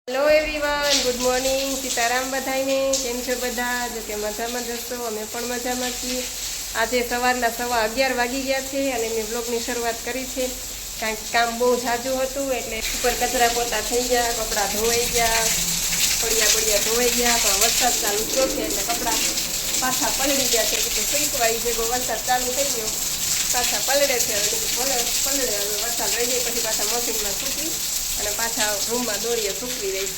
Hello everyone, good morning. Sitaram બધાઈને. કેમ છો બધા? જો કે મજામાં જશો, અમે પણ મજામાં છીએ. આજે સવારના 11:15 વાગી ગયા છે અને મેં બ્લોગની શરૂઆત કરી છે. કારણ કે કામ બહુ ઝાઝું હતું એટલે ઉપર કચરા પોતા થઈ ગયા, કપડાં ધોવાઈ ગયા, પડિયા ધોવાઈ ગયા. પણ વરસાદ ચાલુ થયો છે એટલે કપડાં પાછા પલળી ગયા છે. એટલે સુકવાઈ ભેગો વરસાદ ચાલુ થઈ ગયો, પાછા પલળે છે. પલળે હવે વરસાદ રહી જાય પછી પાછા મશીનમાં સૂકવી અને પાછા રૂમમાં દોડીએ સૂકવી દઈશ.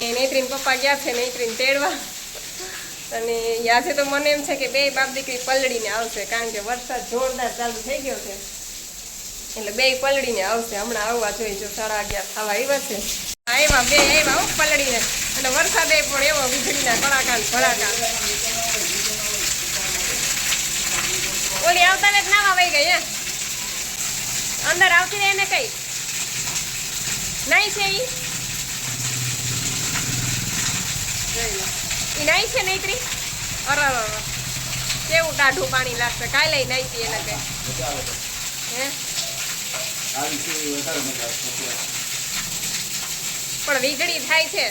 એ નૈત્રીન પપ્પા ગયા છે નૈત્રીન તેડવા, અને આજે તો મને એમ છે કે બે બાપ દીકરી પલળીને આવશે, કારણ કે વરસાદ જોરદાર ચાલુ થઈ ગયો છે એટલે બે પલળીને આવશે. હમણાં આવવા જોઈએ, જો 11:30 થવા આવ્યા છે. આવ્યા બે આવ્યા પલળીને, અને વરસાદે પણ એવો વીજળીના કડાકા ભડાકા. ઓલી આવતા ને નાવા વહી ગઈ હે, અંદર આવતી રહે ને કઈ નહીં છે. ઈ નહીં છે નૈત્રી. અરે કેવું ટાઢું પાણી લાગશે. કાંઈ લઈ નહીં હતી એને કઈ હે, પણ વીજળી થાય છે,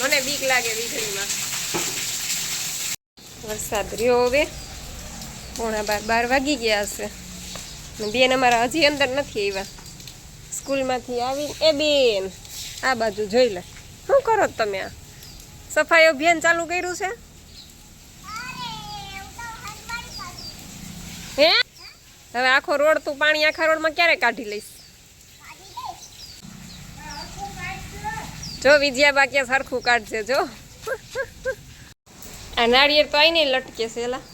મને બીક લાગે વીજળીમાં. વરસાદ રહ્યો હવે 11:15 વાગી ગયા હશે. બેન અમારા હજી અંદર નથી આવ્યા, સ્કૂલમાંથી આવી. એ બેન આ બાજુ જોઈ લે, શું કરો તમે? આ સફાઈ અભિયાન ચાલુ કર્યું છે હે? હવે આખો રોડ તું પાણી આખા રોડમાં ક્યારે કાઢી લઈશ? જો વિજયા બાકી સરખું કાઢશે. જો આ નાળિયેર તો આઈને લટકે છે એલા.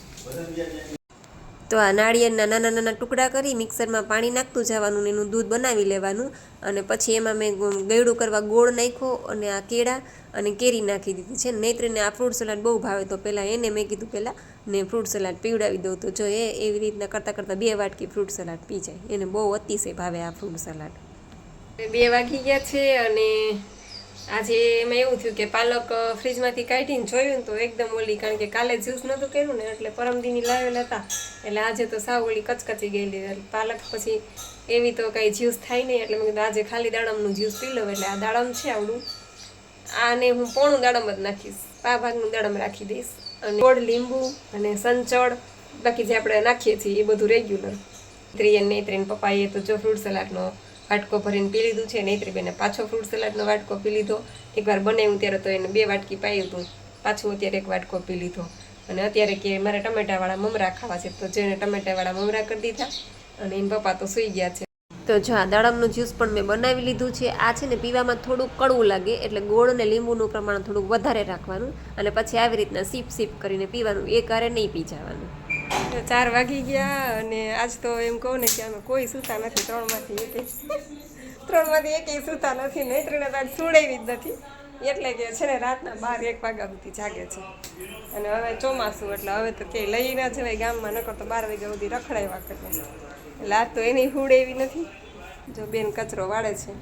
તો આ નાળિયેરના નાના નાના ટુકડા કરી મિક્સરમાં પાણી નાખતું જવાનું, એનું દૂધ બનાવી લેવાનું, અને પછી એમાં મેં ગળ્યું કરવા ગોળ નાખ્યો અને આ કેળા અને કેરી નાખી દીધી છે. નૈત્રીને આ ફ્રૂટ સલાડ બહુ ભાવે, તો પહેલાં એને મેં કીધું પહેલાં ને ફ્રૂટ સલાડ પીવડાવી દઉં. તો જો એવી રીતના કરતાં કરતાં 2 વાટકી ફ્રૂટ સલાડ પી જાય. એને બહુ અતિશય ભાવે આ ફ્રૂટ સલાડ. 2 વાગી ગયા છે અને આજે એમાં એવું થયું કે પાલક ફ્રીજમાંથી કાઢીને જોયું ને તો એકદમ ઓલી, કારણ કે કાલે જ્યુસ નહોતું કર્યું ને એટલે પરમદીની લાવેલા હતા, એટલે આજે તો સાવ ઓલી કચકચી ગયેલી પાલક. પછી એવી તો કાંઈ જ્યુસ થાય નહીં એટલે મેં કીધું આજે ખાલી દાડમનું જ્યુસ પી લઉં. એટલે આ દાડમ છે આવડું, આને હું પોણું દાડમ જ નાખીશ, ભાગનું દાડમ રાખી દઈશ. અને ગોળ, લીંબુ અને સંચળ, બાકી જે આપણે નાખીએ છીએ એ બધું રેગ્યુલર. નૈત્રીન પપ્પાએ તો જો ફ્રૂટ સલાડનો વાટકો ભરીને પી લીધું છે. નૈત્રીબેને પાછો ફ્રૂટ સલાડનો વાટકો પી લીધો. એકવાર બનાવ્યું ત્યારે તો એને 2 વાટકી પાયું હતું, પાછું અત્યારે 1 વાટકો પી લીધો. અને અત્યારે કે મારે ટમેટાવાળા મમરા ખાવા છે, તો જેને ટમેટાવાળા મમરા કરી દીધા અને એના પપ્પા તો સૂઈ ગયા છે. તો જો આ દાડમનું જ્યુસ પણ મેં બનાવી લીધું છે. આ છે ને પીવામાં થોડુંક કડવું લાગે, એટલે ગોળ અને લીંબુનું પ્રમાણ થોડુંક વધારે રાખવાનું, અને પછી આવી રીતના સીપ કરીને પીવાનું, એ કારે નહીં પી જવાનું. 4 વાગી ગયા અને આજ તો એમ કહું ને કે અમે કોઈ સૂતા નથી, 3માંથી એકેય સૂતા નથી. નૈત્રીને તો આજ સુડાવી જ નથી, એટલે કે છે ને રાતના 12-1 વાગ્યા સુધી જાગે છે. અને હવે ચોમાસું એટલે હવે તો કે લઈ ના જવાય ગામમાં, નકર તો 12 વાગ્યા સુધી રખડાવ્યા કરે. એટલે આજ તો એની હુડ એવી નથી. જો બેન કચરો વાળે છે.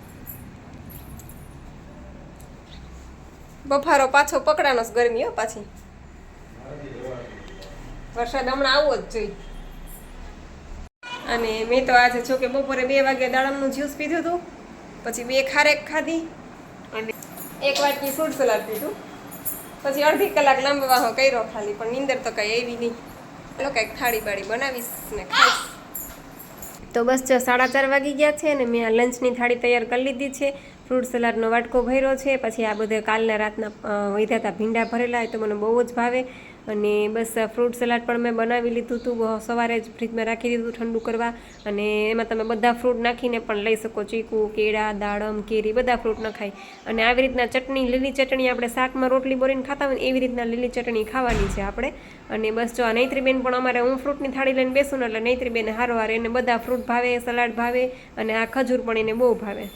બફારો પાછો પકડાનો ગરમી હો પાછી. વરસાદ હમણાં આવવો જ જોઈએ. અને મેં તો આજે જો કે બપોરે 2 વાગ્યા દાડમનું જ્યુસ પીધું હતું, પછી 2 ખારેક ખાધી અને 1 વાટકી ફ્રૂટ સલાડ પીધું, પછી અડધી કલાક લાંબવાહો કર્યો ખાલી, પણ નીંદર તો કંઈ એવી નહીં. ચાલો કંઈક થાળી બાળી બનાવીશ ને ખાઈશ. તો બસ જો 4:30 વાગી ગયા છે અને મેં આ લંચની થાળી તૈયાર કરી લીધી છે. ફ્રૂટ સલાડનો વાટકો ભર્યો છે, પછી આ બધે કાલના રાતના વધ્યા હતા ભીંડા ભરેલા, એ તો મને બહુ જ ભાવે. અને બસ ફ્રૂટ સલાડ પણ મેં બનાવી લીધું હતું, સવારે જ ફ્રીજમાં રાખી દીધું ઠંડુ કરવા. અને એમાં તમે બધા ફ્રૂટ નાખીને પણ લઈ શકો, ચીકુ, કેળા, દાડમ, કેરી, બધા ફ્રૂટ નખાય. અને આવી રીતના ચટણી, લીલી ચટણી આપણે શાકમાં રોટલી બોરીને ખાતા હોય ને એવી રીતના લીલી ચટણી ખાવાની છે આપણે. અને બસ જો આ નૈત્રીબેન પણ અમારે, હું ફ્રૂટની થાળી લઈને બેસું ને એટલે નૈત્રીબેને હારવાર એને બધા ફ્રૂટ ભાવે, સલાડ ભાવે, અને આ ખજૂર પણ એને બહુ ભાવે.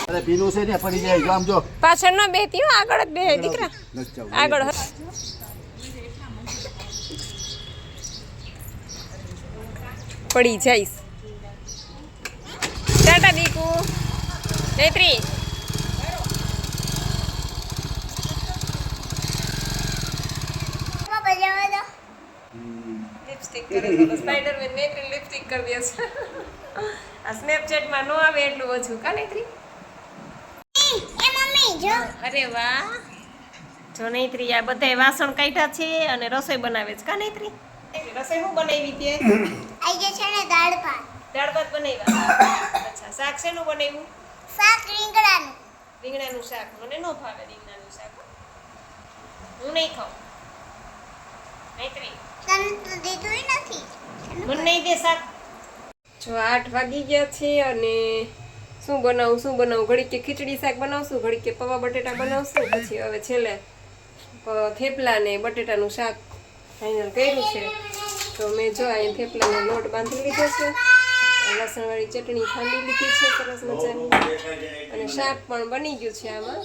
અરે પીલું છે ને પડી જાય જો આમ જો. પાછળ ન બેહતી હો, આગળ જ બેહે દીકરા, આગળ. પડી જઈશ. ટાટા બીકુ. નૈત્રી લિપસ્ટિક કરે છે તો સ્પાઈડરમેન નેત્રી લિપસ્ટિક કરી દે છે આ સ્નેપચેટમાં નો આવે એટલું ઓછું કા નેત્રી એ મમ્મી જો અરે વાહ જો નેત્રી આ બધાય વાસણ કાઢ્યા છે અને રસોઈ બનાવે છે કા નેત્રી રસોઈ શું બનાવી તે આઈ જે છે ને દાળ ભાત દાળ ભાત બનાવ્યા અચ્છા શાક શેનું બનાવ્યું શાક રીંગણાનું રીંગણાનું શાક મને ન ભાવે રીંગણાનું શાક હું નહીં ખાઉં નેત્રી તને તો દીધું નથી મને નહીં દે શાક જો 8 વાગી ગયા છે અને શું બનાવું ઘડી કે ખીચડી શાક બનાવશું ઘડી કે પૌવા બટેટા બનાવશું પછી હવે છેલ્લે થેપલા ને બટેટાનું શાક ફાઇનલ કર્યું છે તો મેં જો અહીં થેપલાનો લોટ બાંધી લીધો છે લસણવાળી ચટણી ખાંડી લીધી છે સરસ મજાની અને શાક પણ બની ગયું છે આમાં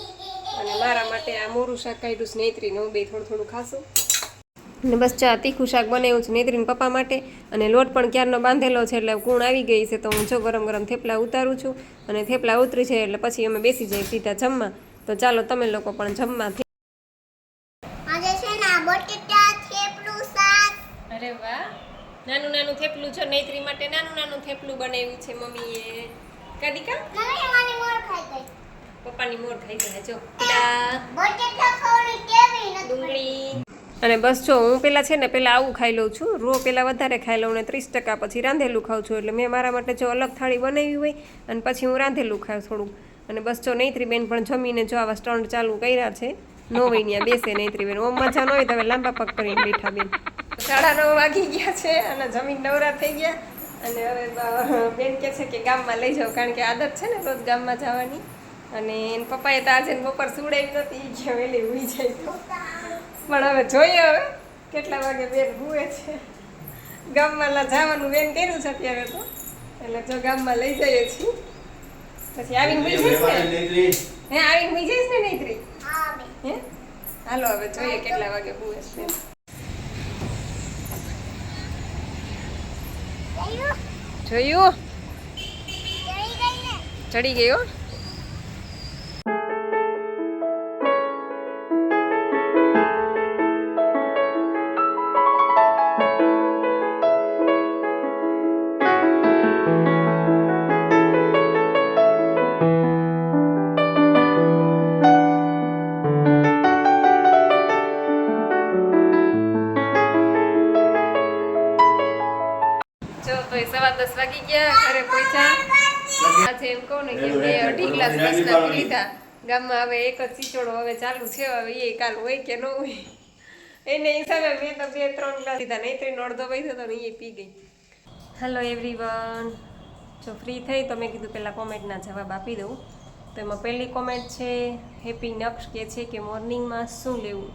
અને મારા માટે આ મોરું શાક કાઢ્યું છે નેત્રીનું બે થોડું ખાશું અને બસ ચા તીખું શાક બનાવ્યું છે નેત્રીને પપ્પા માટે અને લોટ પણ ક્યારનો બાંધેલો છે એટલે કૂણ આવી ગઈ છે તો હું જો ગરમ થેપલા ઉતારું છું અને થેપલા ઉતરી છે એટલે પછી અમે બેસી જઈએ સીધા જમવા તો ચાલો તમે લોકો પણ જમવા આજે છે ને બટેટા થેપલું શાક અરે વાહ નાનું થેપલું છે નેત્રી માટે નાનું થેપલું બનાવ્યું છે મમ્મીએ કાદિકા મમ્મી મારી મોર ખાઈ ગઈ પપ્પાની મોર ખાઈ ગયા જો બટેટા ખાવાની કેવી નથી ડુંગળી અને બસ જો હું પેલા આવું ખાઈ લઉં છું પેલા વધારે ખાઈ લઉં ને 30% પછી રાંધેલું ખાઉં છું એટલે મેં મારા માટે જો અલગ થાળી બનાવી હોય અને પછી હું રાંધેલું ખાઉં થોડુંક અને બસ જો નૈત્રી બેન પણ જમીને જો આવા સ્ટન્ટ ચાલુ કર્યા છે નો વૈન્યા બેસે નૈત્રી બેન ઓમ મજા ન હોય તો હવે લાંબા પગ કરીને બેઠા બેન 9:30 વાગી ગયા છે અને જમીન નવરા થઈ ગયા અને હવે બેન કહે છે કે ગામમાં લઈ જાઓ કારણ કે આદત છે ને રોજ ગામમાં જવાની અને એના પપ્પાએ તો આજે બપોર સુવડાવી નહોતી કે વહેલી ઉઈ જાય તો પણ હવે જોઈએ હવે કેટલા વાગે બેન હુએ છે ગામમાં જવાનું બેન કર્યું છે અત્યારે તો એટલે જો ગામમાં લઈ જઈએ છીએ પછી આવીને હુઈ જઈશ ને હે આવીને હુઈ જઈશ ને નૈત્રી હા બે હે હાલો હવે જોઈએ કેટલા વાગે હુએ છે જોયું ચડી ગયો સવા 10 વાગી ગયા ઘરે પહોંચ્યા આજે એમ કહું ને કે મેં 2.5 ગ્લાસ રસના પી લીધા ગામમાં હવે એક જ સિચોડો હવે ચાલુ છે હવે એ કાલ હોય કે ન હોય એને હિસાબે મેં તો 2-3 ગ્લાસ લીધા નૈત્રીનો અડધો પૈસો તો એ પી ગઈ હેલો એવરીવન જો ફ્રી થઈ તો મેં કીધું પહેલાં કોમેન્ટના જવાબ આપી દઉં તો એમાં પહેલી કોમેન્ટ છે હેપી નક્ષ કે છે કે મોર્નિંગમાં શું લેવું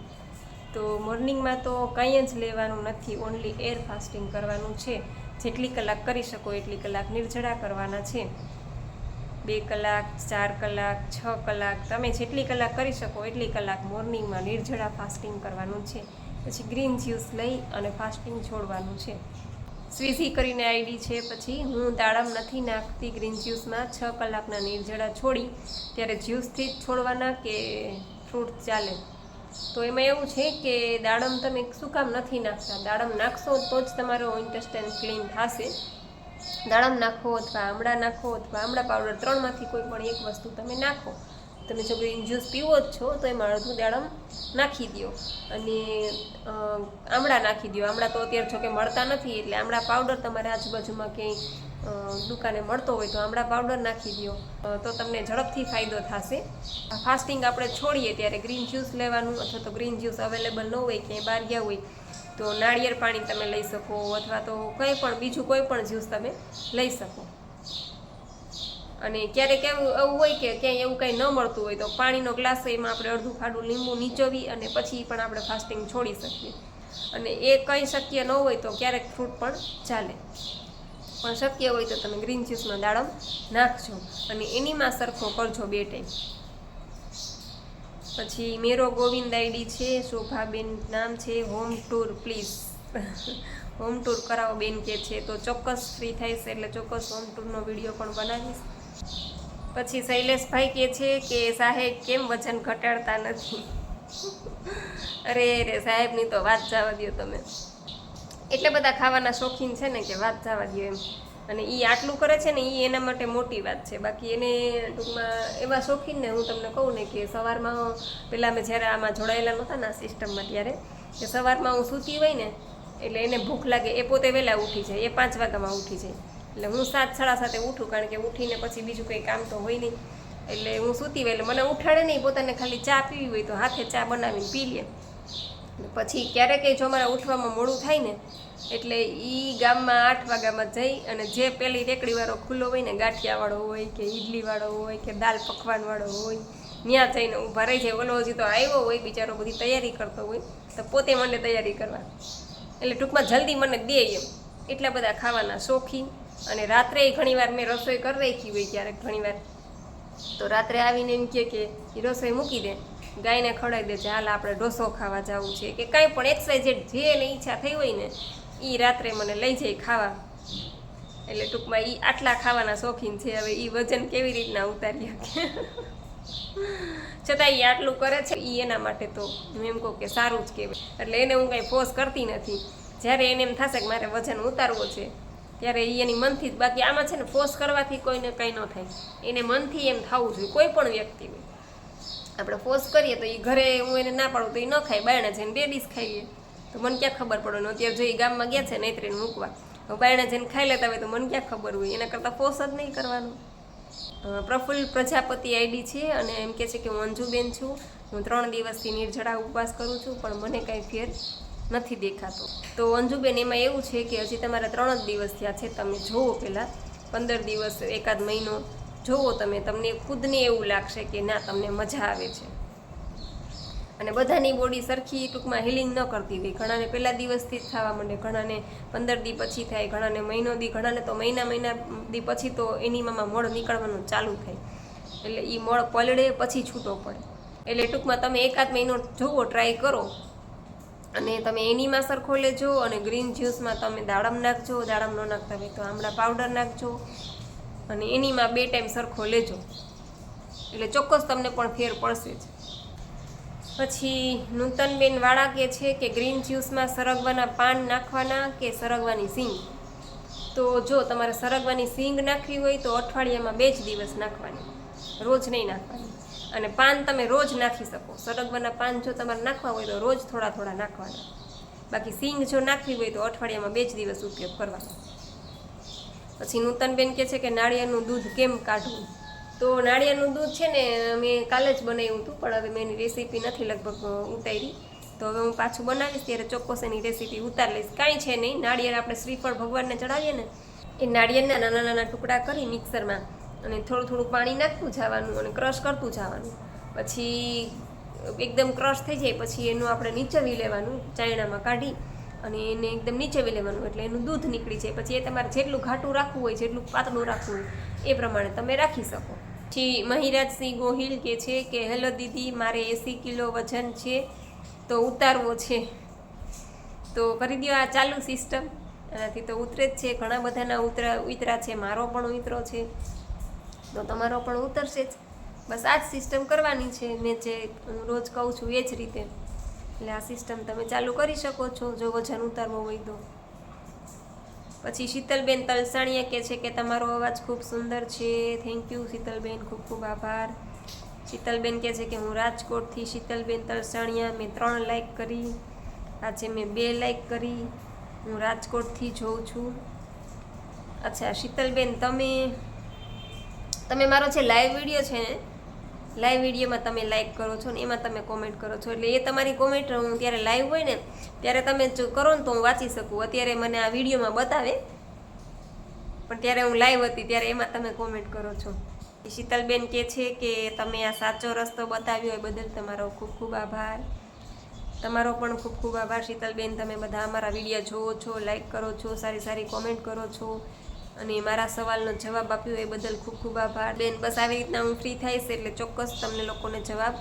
તો મોર્નિંગમાં તો કંઈ જ લેવાનું નથી ઓનલી એર ફાસ્ટિંગ કરવાનું છે જેટલી કલાક કરી શકો એટલી કલાક નિર્જળા કરવાના છે 2 કલાક 4 કલાક 6 કલાક તમે જેટલી કલાક કરી શકો એટલી કલાક મોર્નિંગમાં નિર્જળા ફાસ્ટિંગ કરવાનું છે પછી ગ્રીન જ્યુસ લઈ અને ફાસ્ટિંગ છોડવાનું છે સ્વીઝી કરીને આઈડી છે પછી હું દાડમ નથી નાખતી ગ્રીન જ્યુસમાં 6 કલાકના નિર્જળા છોડી ત્યારે જ્યુસથી જ છોડવાના કે ફ્રૂટ ચાલે તો એમાં એવું છે કે દાડમ તમે શું કામ નથી નાખતા દાડમ નાખશો તો જ તમારો ઇન્ટેસ્ટાઇન ક્લીન થશે દાડમ નાખો અથવા આમળા નાખો અથવા આમળા પાવડર 3માંથી કોઈ પણ એક વસ્તુ તમે નાખો તમે જો ગ્રીન જ્યુસ પીવો જ છો તો એમાં અડધું દાડમ નાખી દો અને આમળા નાખી દો આમળા તો અત્યારે જો કે મળતા નથી એટલે આમળા પાવડર તમારે આજુબાજુમાં ક્યાંય દુકાને મળતો હોય તો આમળા પાવડર નાખી દો તો તમને ઝડપથી ફાયદો થશે ફાસ્ટિંગ આપણે છોડીએ ત્યારે ગ્રીન જ્યુસ લેવાનું અથવા તો ગ્રીન જ્યુસ અવેલેબલ ન હોય ક્યાંય બહાર ગયા હોય તો નાળિયેર પાણી તમે લઈ શકો અથવા તો કંઈ પણ બીજું કોઈ પણ જ્યુસ તમે લઈ શકો અને ક્યારેક એવું હોય કે ક્યાંય એવું કંઈ ન મળતું હોય તો પાણીનો ગ્લાસ એમાં આપણે અડધું ખાડું લીંબુ નીચોવી અને પછી પણ આપણે ફાસ્ટિંગ છોડી શકીએ અને એ કંઈ શક્ય ન હોય તો ક્યારેક ફ્રૂટ પણ ચાલે પણ શક્ય હોય તો તમે ગ્રીન જ્યુસમાં દાડમ નાખજો અને એનીમાં સરખો કરજો 2 ટાઈમ પછી મેરો ગોવિંદ આઈડી છે શોભાબેન નામ છે home tour please home tour કરાવો બેન કે છે તો ચોક્કસ ફ્રી થઈશ એટલે ચોક્કસ હોમ ટૂરનો વિડીયો પણ બનાવીશ પછી શૈલેષભાઈ કે છે કે સાહેબ કેમ વજન ઘટાડતા નથી અરે સાહેબની તો વાત જવા દો તમે એટલે બધા ખાવાના શોખીન છે ને કે વાત જવા દો એમ. અને એ આટલું કરે છે ને એ એના માટે મોટી વાત છે. બાકી એને ટૂંકમાં એવા શોખીન ને હું તમને કહું ને કે સવારમાં પહેલાં મેં જ્યારે આમાં જોડાયેલા નહોતા ને આ સિસ્ટમમાં ત્યારે કે સવારમાં હું સૂતી હોય ને એટલે એને ભૂખ લાગે, એ પોતે વહેલા ઉઠી જાય, એ 5 વાગ્યામાં ઉઠી જાય. એટલે હું 7, 7:30 ઉઠું, કારણ કે ઉઠીને પછી બીજું કંઈ કામ તો હોય નહીં. એટલે હું સૂતી હોય એટલે મને ઉઠાડે નહીં, પોતાને ખાલી ચા પીવી હોય તો હાથે ચા બનાવીને પી લે. પછી ક્યારેક જો અમારા ઉઠવામાં મોડું થાય ને એટલે એ ગામમાં 8 વાગ્યામાં જઈ અને જે પેલી રેકડીવાળો ખુલ્લો હોય ને, ગાંઠિયાવાળો હોય કે ઇડલીવાળો હોય કે દાલ પકવાનવાળો હોય, ત્યાં જઈને ઊભા રહી જાય. ઓલો હજી તો આવ્યો હોય બિચારો, બધી તૈયારી કરતો હોય તો પોતે મને તૈયારી કરવા, એટલે ટૂંકમાં જલ્દી મને દે એમ. એટલા બધા ખાવાના શોખીન. અને રાત્રે ઘણીવાર મેં રસોઈ કરી રાખી હોય ક્યારેક ઘણીવાર, તો રાત્રે આવીને એમ કહે કે એ રસોઈ મૂકી દે, ગાયને ખવડાવી દે છે, હાલ આપણે ઢોસો ખાવા જવું છે કે કાંઈ પણ XYZ જે એને ઈચ્છા થઈ હોય ને એ રાત્રે મને લઈ જાય ખાવા. એટલે ટૂંકમાં એ આટલા ખાવાના શોખીન છે. હવે એ વજન કેવી રીતના ઉતારી શકે, છતાં એ આટલું કરે છે. એ એના માટે તો હું એમ કહું કે સારું જ કહેવાય. એટલે એને હું કાંઈ ફોર્સ કરતી નથી. જ્યારે એને એમ થશે કે મારે વજન ઉતારવો છે ત્યારે એ એની મનથી જ. બાકી આમાં છે ને ફોર્સ કરવાથી કોઈને કંઈ ન થાય, એને મનથી એમ થવું જોઈએ. કોઈ પણ વ્યક્તિ હોય, આપણે ફોર્સ કરીએ તો એ ઘરે હું એને ના પાડું તો એ ન ખાય, બાયણે જઈને 2 ડીશ ખાઈએ તો મને ક્યાં ખબર પડે. અત્યારે જો એ ગામમાં ગયા છે નૈત્રીને મૂકવા, હવે બાયણે જઈને ખાઈ લેતા હોય તો મને ક્યાં ખબર હોય. એના કરતાં ફોર્સ જ નહીં કરવાનું. પ્રફુલ્લ પ્રજાપતિ આઈડી છે અને એમ કહે છે કે હું અંજુબેન છું, હું 3 દિવસથી નિર્જળા ઉપવાસ કરું છું પણ મને કાંઈ ફેર નથી દેખાતો. તો અંજુબેન એમાં એવું છે કે હજી તમારે 3 જ દિવસ થયા છે. તમે જોવો પહેલાં 15 દિવસ, એકાદ મહિનો જોવો તમે, તમને ખુદને એવું લાગશે કે ના તમને મજા આવે છે. અને બધાની બોડી સરખી ટૂંકમાં હિલિંગ ન કરતી હોય. ઘણાને પહેલા દિવસથી જ થવા માંડે, ઘણાને 15 દી પછી થાય, ઘણાને મહિનો દી, ઘણાને તો મહિના દી પછી તો એનીમાં મળ નીકળવાનું ચાલુ થાય. એટલે એ મળ પલળે પછી છૂટો પડે. એટલે ટૂંકમાં તમે એકાદ મહિનો જોવો, ટ્રાય કરો. અને તમે એનીમાં સરખો લેજો. અને ગ્રીન જ્યુસમાં તમે દાડમ નાખજો, દાડમ ન નાખતા હોય તો આમળા પાવડર નાખજો. અને એનીમાં 2 ટાઈમ સરખો લેજો, એટલે ચોક્કસ તમને પણ ફેર પડશે જ. પછી નૂતનબેન વાળા કહે છે કે ગ્રીન જ્યુસમાં સરગવાના પાન નાખવાના કે સરગવાની સિંગ. તો જો તમારે સરગવાની સિંગ નાખવી હોય તો અઠવાડિયામાં 2 જ દિવસ નાખવાની, રોજ નહીં નાખવાની. અને પાન તમે રોજ નાખી શકો. સરગવાના પાન જો તમારે નાખવા હોય તો રોજ થોડા થોડા નાખવાના. બાકી સિંગ જો નાખવી હોય તો અઠવાડિયામાં 2 જ દિવસ ઉપયોગ કરવાનો. પછી નૂતનબેન કહે છે કે નાળિયેરનું દૂધ કેમ કાઢવું. તો નાળિયેરનું દૂધ છે ને મેં કાલે જ બનાવ્યું હતું, પણ હવે મેં એની રેસીપી નથી લગભગ ઉતારી. તો હવે હું પાછું બનાવીશ ત્યારે ચોક્કસ એની રેસીપી ઉતારી લઈશ. કાંઈ છે નહીં, નાળિયેર આપણે શ્રીફળ ભગવાનને ચડાવીએ ને એ નાળિયેરના નાના નાના ટુકડા કરી મિક્સરમાં અને થોડું થોડું પાણી નાખતું જવાનું અને ક્રશ કરતું જવાનું. પછી એકદમ ક્રશ થઈ જાય પછી એનું આપણે નીચવી લેવાનું, ચાયણામાં કાઢી અને એને એકદમ નીચવી લેવાનું, એટલે એનું દૂધ નીકળી જાય. પછી એ તમારે જેટલું ઘાટું રાખવું હોય, જેટલું પાતળું રાખવું હોય એ પ્રમાણે તમે રાખી શકો. પછી મહિરાજસિંહ ગોહિલ કહે છે કે હેલો દીદી, મારે 80 કિલો વજન છે તો ઉતારવો છે, તો કરી દો આ ચાલુ સિસ્ટમ, એનાથી તો ઉતરે જ છે. ઘણા બધાના ઉતરા છે, મારો પણ ઉતરો છે તો તમારો પણ ઉતરશે જ. બસ આ જ સિસ્ટમ કરવાની છે મેં જે હું રોજ કહું છું એ જ રીતે. એટલે આ સિસ્ટમ તમે ચાલુ કરી શકો છો જો વજન ઉતારવો હોય તો. પછી શીતલબેન તલસાણીયા કહે છે કે તમારો અવાજ ખૂબ સુંદર છે. થેન્ક યુ શીતલબેન, ખૂબ ખૂબ આભાર. શીતલબેન કહે છે કે હું રાજકોટથી શીતલબેન તલસાણીયા, મેં 3 લાઈક કરી, આજે મેં 2 લાઈક કરી, હું રાજકોટથી જોઉં છું. અચ્છા શીતલબેન, તમે મારો જે લાઈવ વિડીયો છે ને, લાઈવ વિડીયોમાં તમે લાઈક કરો છો ને એમાં તમે કોમેન્ટ કરો છો, એટલે એ તમારી કોમેન્ટ હું ત્યારે લાઈવ હોય ને ત્યારે તમે જો કરો ને તો હું વાંચી શકું. અત્યારે મને આ વિડીયોમાં બતાવે પણ ત્યારે હું લાઈવ હતી ત્યારે એમાં તમે કોમેન્ટ કરો છો. શીતલબેન કહે છે કે તમે આ સાચો રસ્તો બતાવ્યો એ બદલ તમારો ખૂબ ખૂબ આભાર. તમારો પણ ખૂબ ખૂબ આભાર શીતલબેન. તમે બધા અમારા વિડીયો જોવો છો, લાઈક કરો છો, સારી સારી કોમેન્ટ કરો છો અને મારા સવાલનો જવાબ આપ્યો એ બદલ ખૂબ ખૂબ આભાર બેન. બસ આવી રીતના હું ફ્રી થઈશ એટલે ચોક્કસ તમને લોકોને જવાબ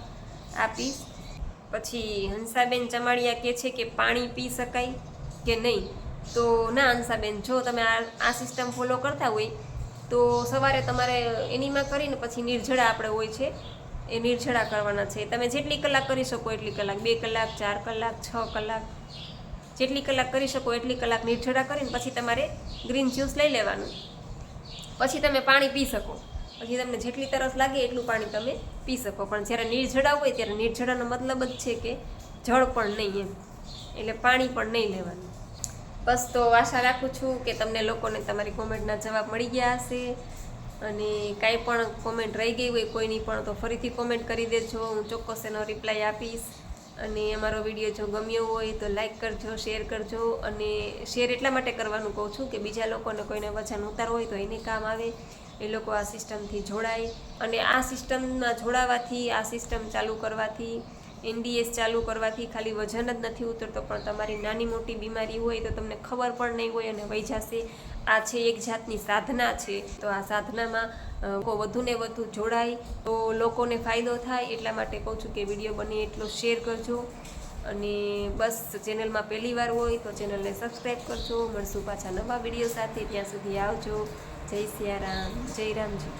આપીશ. પછી હંસાબેન ચમાડિયા કહે છે કે પાણી પી શકાય કે નહીં. તો ના હંસાબેન, જો તમે આ સિસ્ટમ ફોલો કરતા હોય તો સવારે તમારે એનીમાં કરીને પછી નિર્જળા આપણે હોય છે એ નિર્જળા કરવાના છે. તમે જેટલી કલાક કરી શકો એટલી કલાક, 2 કલાક, 4 કલાક, 6 કલાક, જેટલી કલાક કરી શકો એટલી કલાક નિર્જળા કરીને પછી તમારે ગ્રીન જ્યુસ લઈ લેવાનું. પછી તમે પાણી પી શકો. પછી તમને જેટલી તરસ લાગે એટલું પાણી તમે પી શકો. પણ જ્યારે નિર્જળા હોય ત્યારે નિર્જળાનો મતલબ જ છે કે જળ પણ નહીં એમ, એટલે પાણી પણ નહીં લેવાનું. બસ તો આશા રાખું છું કે તમને લોકોને તમારી કોમેન્ટના જવાબ મળી ગયા હશે. અને કાંઈ પણ કોમેન્ટ રહી ગઈ હોય કોઈની પણ તો ફરીથી કોમેન્ટ કરી દેજો, હું ચોક્કસ એનો રિપ્લાય આપીશ. અને અમારો વિડીયો જો ગમ્યો હોય તો લાઈક કરજો, શેર કરજો. અને શેર એટલા માટે કરવાનું કહું છું કે બીજા લોકોને કોઈને વજન ઉતારવું હોય તો એને કામ આવે, એ લોકો આ સિસ્ટમથી જોડાય. અને આ સિસ્ટમમાં જોડાવાથી, આ સિસ્ટમ ચાલુ કરવાથી, NDS ચાલુ કરવાથી ખાલી વજન જ નથી ઉતરતો, પણ તમારી નાની મોટી બીમારી હોય તો તમને ખબર પણ નહીં હોય અને વહી જશે. આ છે એક જાતની સાધના છે. તો આ સાધનામાં લોકો વધુ ને વધુ જોડાય તો લોકોને ફાયદો થાય. એટલા માટે કહું છું કે વિડીયો બને એટલો શેર કરજો. અને બસ ચેનલમાં પહેલી વાર હોય તો ચેનલને સબસ્ક્રાઈબ કરજો. મળશું પાછા નવા વિડીયો સાથે. ત્યાં સુધી આવજો. જય સિયારામ, જય રામજી.